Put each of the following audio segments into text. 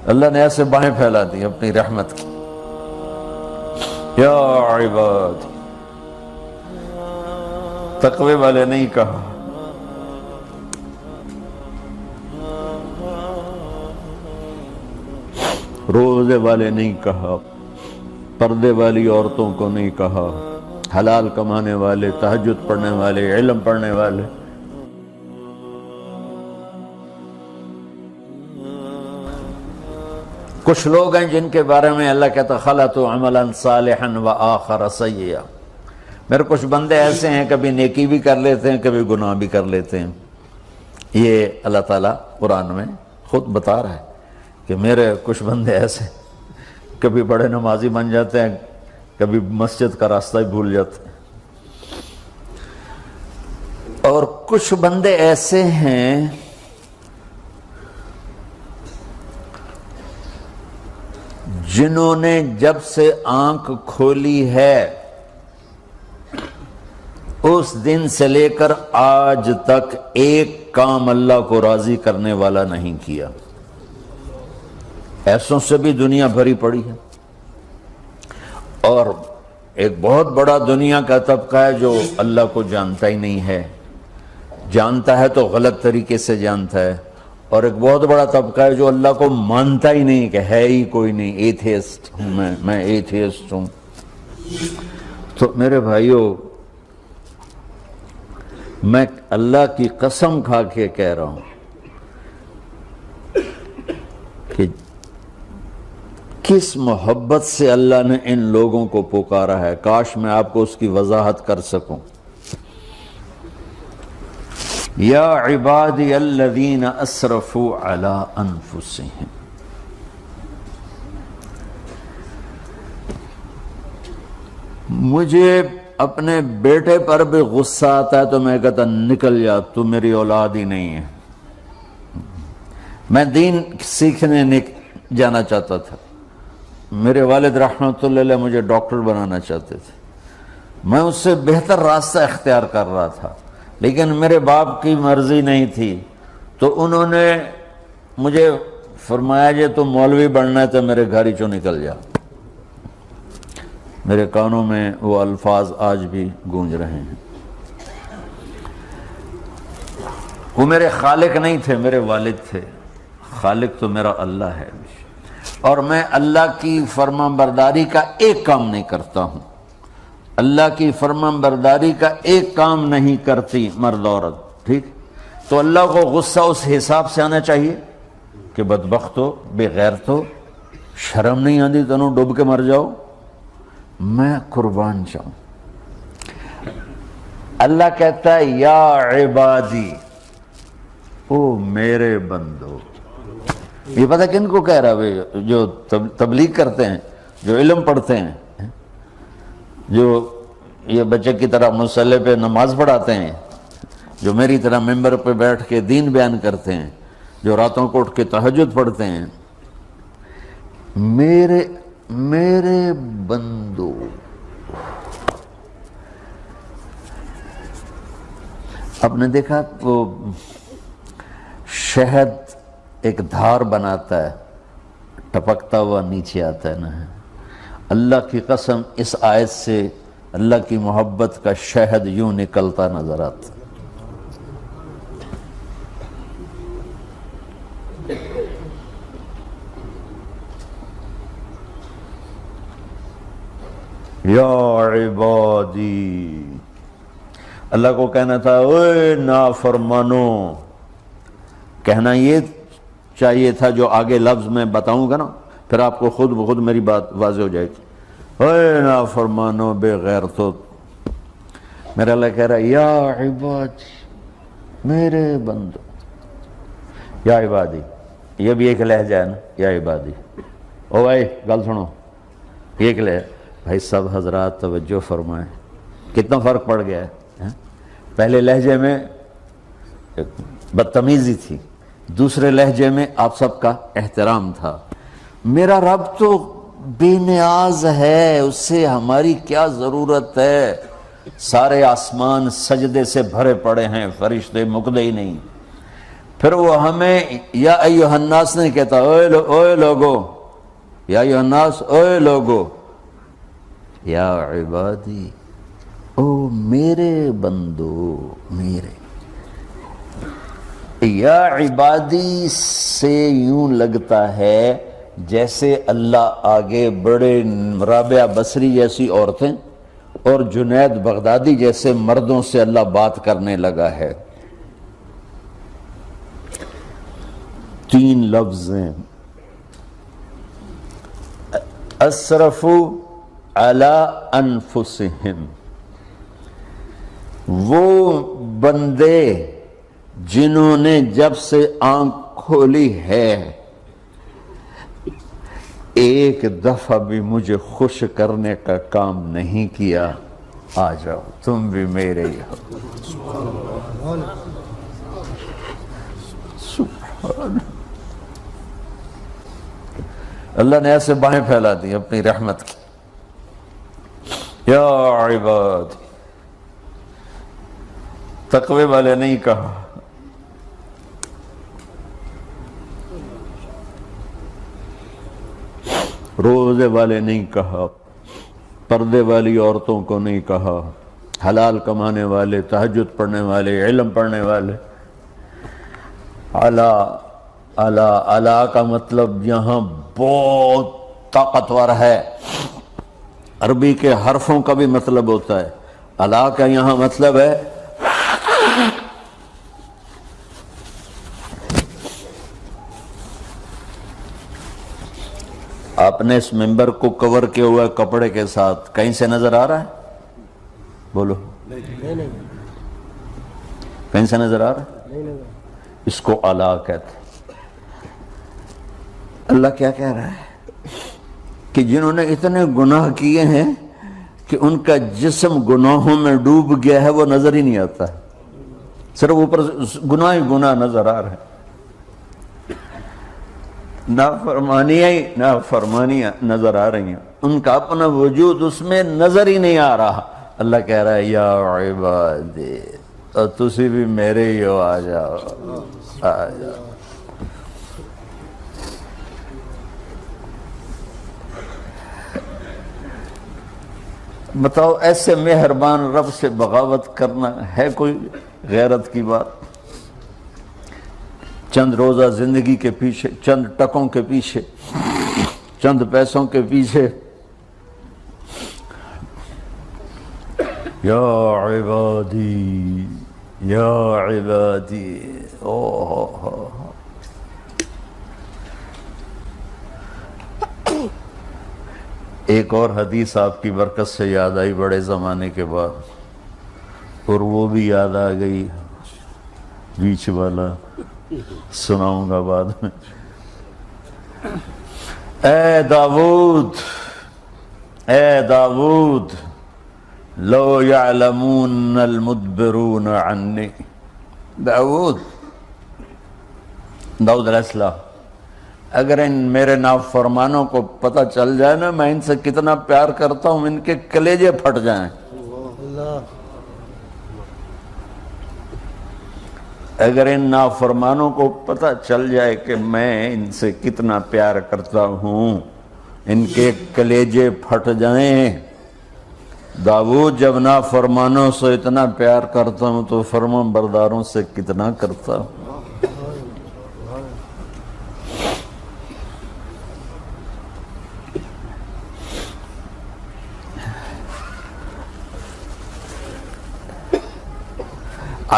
اللہ نے ایسے باہیں پھیلا دی اپنی رحمت کی. یا عباد، تقوی والے نہیں کہا، روزے والے نہیں کہا، پردے والی عورتوں کو نہیں کہا، حلال کمانے والے، تہجد پڑھنے والے، علم پڑھنے والے. کچھ لوگ ہیں جن کے بارے میں اللہ کہتا خلطوا عملا صالحا وآخر سیئا. میرے کچھ بندے ایسے ہیں کبھی نیکی بھی کر لیتے ہیں، کبھی گناہ بھی کر لیتے ہیں. یہ اللہ تعالیٰ قرآن میں خود بتا رہا ہے کہ میرے کچھ بندے ایسے کبھی بڑے نمازی بن جاتے ہیں، کبھی مسجد کا راستہ ہی بھول جاتے ہیں. اور کچھ بندے ایسے ہیں جنہوں نے جب سے آنکھ کھولی ہے اس دن سے لے کر آج تک ایک کام اللہ کو راضی کرنے والا نہیں کیا. ایسوں سے بھی دنیا بھری پڑی ہے. اور ایک بہت بڑا دنیا کا طبقہ ہے جو اللہ کو جانتا ہی نہیں ہے، جانتا ہے تو غلط طریقے سے جانتا ہے. اور ایک بہت بڑا طبقہ ہے جو اللہ کو مانتا ہی نہیں کہ ہے ہی کوئی نہیں. ایتھیسٹ ہوں میں ایتھیسٹ ہوں. تو میرے بھائیوں، میں اللہ کی قسم کھا کے کہہ رہا ہوں کہ کس محبت سے اللہ نے ان لوگوں کو پکارا ہے، کاش میں آپ کو اس کی وضاحت کر سکوں. یا عبادی الذین اسرفوا علی انفسہم. مجھے اپنے بیٹے پر بھی غصہ آتا ہے تو میں کہتا نکل جا، تو میری اولاد ہی نہیں ہے. میں دین سیکھنے جانا چاہتا تھا. میرے والد رحمۃ اللہ علیہ مجھے ڈاکٹر بنانا چاہتے تھے. میں اس سے بہتر راستہ اختیار کر رہا تھا، لیکن میرے باپ کی مرضی نہیں تھی. تو انہوں نے مجھے فرمایا جی تو مولوی بننا ہے تو میرے گھر ہی چوں نکل جا. میرے کانوں میں وہ الفاظ آج بھی گونج رہے ہیں. وہ میرے خالق نہیں تھے، میرے والد تھے. خالق تو میرا اللہ ہے، اور میں اللہ کی فرمان برداری کا ایک کام نہیں کرتا ہوں. اللہ کی فرمان برداری کا ایک کام نہیں کرتی مرد عورت. ٹھیک، تو اللہ کو غصہ اس حساب سے آنا چاہیے کہ بدبخت ہو، بے غیرت ہو، شرم نہیں آتی تنوں ڈوب کے مر جاؤ. میں قربان جاؤں. اللہ کہتا ہے یا عبادی، او میرے بندو. یہ پتہ کن کو کہہ رہا ہے؟ جو تبلیغ کرتے ہیں، جو علم پڑھتے ہیں، جو یہ بچے کی طرح مصلی پہ نماز پڑھاتے ہیں، جو میری طرح ممبر پہ بیٹھ کے دین بیان کرتے ہیں، جو راتوں کو اٹھ کے تہجد پڑھتے ہیں. میرے بندو، آپ نے دیکھا وہ شہد ایک دھار بناتا ہے، ٹپکتا ہوا نیچے آتا ہے نا. اللہ کی قسم اس آیت سے اللہ کی محبت کا شہد یوں نکلتا نظر آتا. یا عبادی، اللہ کو کہنا تھا اوے نافرمانو. کہنا یہ چاہیے تھا جو آگے لفظ میں بتاؤں گا نا، پھر آپ کو خود بخود میری بات واضح ہو جائے گی. اوے نافرمانو، بے غیرتو. میرا اللہ کہہ رہا ہے یا عبادی، میرے بندو. یا عبادی یہ بھی ایک لہجہ ہے نا، یا عبادی. او بھائی گل سنو، یہ ایک لہجہ. بھائی سب حضرات توجہ فرمائیں، کتنا فرق پڑ گیا ہے. پہلے لہجے میں بدتمیزی تھی، دوسرے لہجے میں آپ سب کا احترام تھا. میرا رب تو بے نیاز ہے، اس سے ہماری کیا ضرورت ہے. سارے آسمان سجدے سے بھرے پڑے ہیں، فرشتے مکدے ہی نہیں. پھر وہ ہمیں یا ایھا الناس نہیں کہتا، اوے لوگو، یا ایھا الناس، اوے لوگو، یا عبادی، او میرے بندو، میرے یا عبادی سے یوں لگتا ہے جیسے اللہ آگے بڑے رابعہ بصری جیسی عورتیں اور جنید بغدادی جیسے مردوں سے اللہ بات کرنے لگا ہے۔ 3 لفظ ہیں، اسرفوا علی انفسہم، وہ بندے جنہوں نے جب سے آنکھ کھولی ہے ایک دفعہ بھی مجھے خوش کرنے کا کام نہیں کیا، آ جاؤ تم بھی میرے ہی ہو۔ سبحان اللہ نے ایسے باہیں پھیلا دی اپنی رحمت کی، یا عباد، تقوی والے نہیں کہا، روزے والے نہیں کہا، پردے والی عورتوں کو نہیں کہا، حلال کمانے والے، تہجد پڑھنے والے، علم پڑھنے والے۔ اعلیٰ کا مطلب یہاں بہت طاقتور ہے، عربی کے حرفوں کا بھی مطلب ہوتا ہے، اعلیٰ کا یہاں مطلب ہے آپ نے اس ممبر کو کور کیا ہوا ہے کپڑے کے ساتھ، کہیں سے نظر آ رہا ہے؟ بولو، کہیں سے نظر آ رہا ہے؟ اس کو اعلیٰ کہتے ہیں۔ اللہ کیا کہہ رہا ہے کہ جنہوں نے اتنے گناہ کیے ہیں کہ ان کا جسم گناہوں میں ڈوب گیا ہے، وہ نظر ہی نہیں آتا ہے، صرف اوپر گناہ ہی گناہ نظر آ رہا ہے، نافرمانیاں نظر آ رہی ہیں، ان کا اپنا وجود اس میں نظر ہی نہیں آ رہا۔ اللہ کہہ رہا ہے یا عبادی، اور تسی بھی میرے ہی ہو، آ جاؤ آ جاؤ۔ بتاؤ ایسے مہربان رب سے بغاوت کرنا ہے کوئی غیرت کی بات؟ چند روزہ زندگی کے پیچھے، چند ٹکوں کے پیچھے، چند پیسوں کے پیچھے، یا عبادی یا عبادی، ایک اور حدیث آپ کی برکت سے یاد آئی بڑے زمانے کے بعد، اور وہ بھی یاد آ گئی، بیچ والا سناؤں گا بعد میں۔ اے داؤد، اے داؤد، لو یعلمون المدبرون عنی، داؤد علیہ السلام، اگر ان میرے نافرمانوں کو پتہ چل جائے نا میں ان سے کتنا پیار کرتا ہوں، ان کے کلیجے پھٹ جائیں۔ اگر ان نافرمانوں کو پتہ چل جائے کہ میں ان سے کتنا پیار کرتا ہوں، ان کے کلیجے پھٹ جائیں۔ داؤد جب نافرمانوں سے اتنا پیار کرتا ہوں تو فرما برداروں سے کتنا کرتا ہوں۔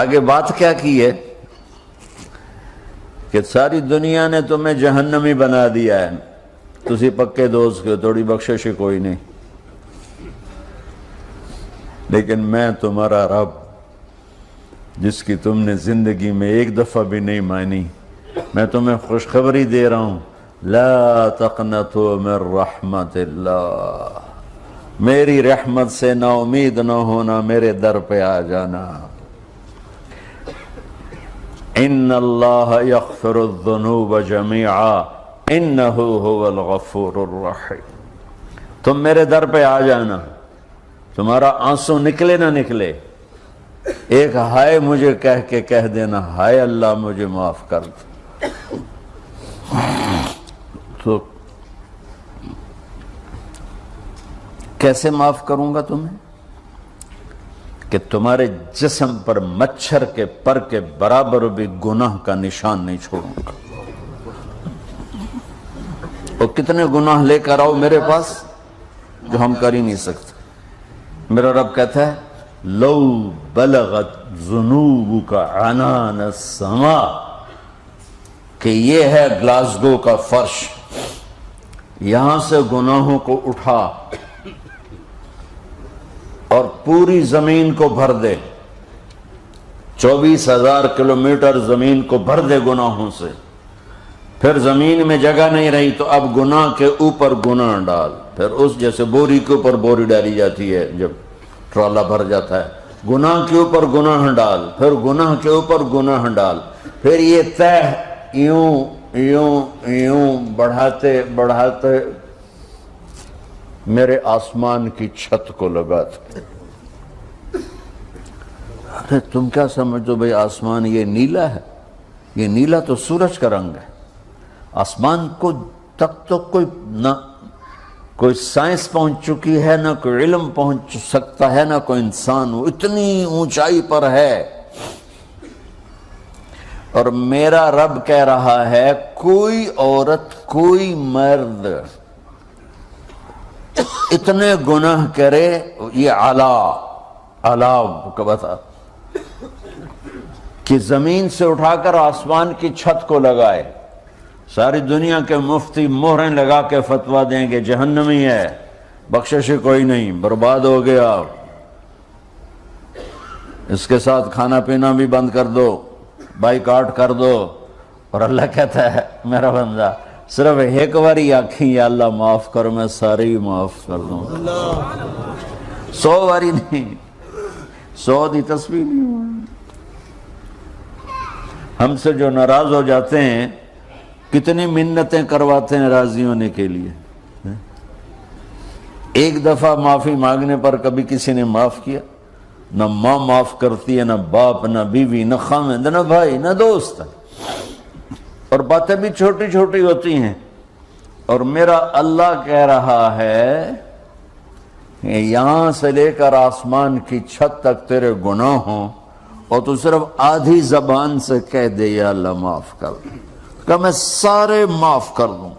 آگے بات کیا کی ہے کہ ساری دنیا نے تمہیں جہنمی بنا دیا ہے، تسی پکے دوست کے تھوڑی بخشش کوئی نہیں، لیکن میں تمہارا رب جس کی تم نے زندگی میں ایک دفعہ بھی نہیں مانی، میں تمہیں خوشخبری دے رہا ہوں، لا تقنطوا من رحمت اللہ، میری رحمت سے نا امید نہ ہونا، میرے در پہ آ جانا۔ ان اللہ یغفر الذنوب جميعا انہ هو الغفور الرحیم، تم میرے در پہ آ جانا، تمہارا آنسو نکلے نہ نکلے، ایک ہائے مجھے کہہ کے کہہ دینا، ہائے اللہ مجھے معاف کر دے. تو کیسے معاف کروں گا تمہیں؟ کہ تمہارے جسم پر مچھر کے پر کے برابر بھی گناہ کا نشان نہیں چھوڑوں گا. اور کتنے گناہ لے کر آؤ میرے پاس جو ہم کر ہی نہیں سکتے. میرا رب کہتا ہے لو بلغت ذنوبک عنان السماء، کہ یہ ہے گلاسگو کا فرش، یہاں سے گناہوں کو اٹھا اور پوری زمین کو بھر دے، 24,000 کلومیٹر زمین کو بھر دے گناہوں سے. پھر زمین میں جگہ نہیں رہی تو اب گناہ کے اوپر گناہ ڈال. پھر اس جیسے بوری کے اوپر بوری ڈالی جاتی ہے جب ٹرالا بھر جاتا ہے، گناہ کے اوپر گناہ ڈال، پھر گناہ کے اوپر گناہ ڈال. پھر یہ تہ یوں یوں یوں بڑھاتے بڑھاتے میرے آسمان کی چھت کو لگاتے. ارے تم کیا سمجھو بھئی آسمان یہ نیلا ہے؟ یہ نیلا تو سورج کا رنگ ہے. آسمان کو تک تو کوئی سائنس پہنچ چکی ہے، نہ کوئی علم پہنچ سکتا ہے، نہ کوئی انسان. وہ اتنی اونچائی پر ہے. اور میرا رب کہہ رہا ہے کوئی عورت کوئی مرد اتنے گناہ کرے، یہ اعلیٰ کا بتا کہ زمین سے اٹھا کر آسمان کی چھت کو لگائے. ساری دنیا کے مفتی مہریں لگا کے فتویٰ دیں گے جہنمی ہے، بخشش کوئی نہیں، برباد ہو گیا، اس کے ساتھ کھانا پینا بھی بند کر دو، بائیکاٹ کر دو. اور اللہ کہتا ہے میرا بندہ صرف ایک باری آکھیں یا اللہ معاف کر، میں سارے ہی معاف کر دوں. 100 باری نہیں، 100 دی تسبیح نہیں. ہم سے جو ناراض ہو جاتے ہیں کتنی منتیں کرواتے ہیں راضی ہونے کے لیے. ایک دفعہ معافی مانگنے پر کبھی کسی نے معاف کیا؟ نہ ماں معاف کرتی ہے، نہ باپ، نہ بیوی، نہ خاوند، نہ بھائی، نہ دوست. اور باتیں بھی چھوٹی چھوٹی ہوتی ہیں. اور میرا اللہ کہہ رہا ہے کہ یہاں سے لے کر آسمان کی چھت تک تیرے گناہ ہوں اور تو صرف آدھی زبان سے کہہ دے یا اللہ معاف کر، کہ میں سارے معاف کر دوں.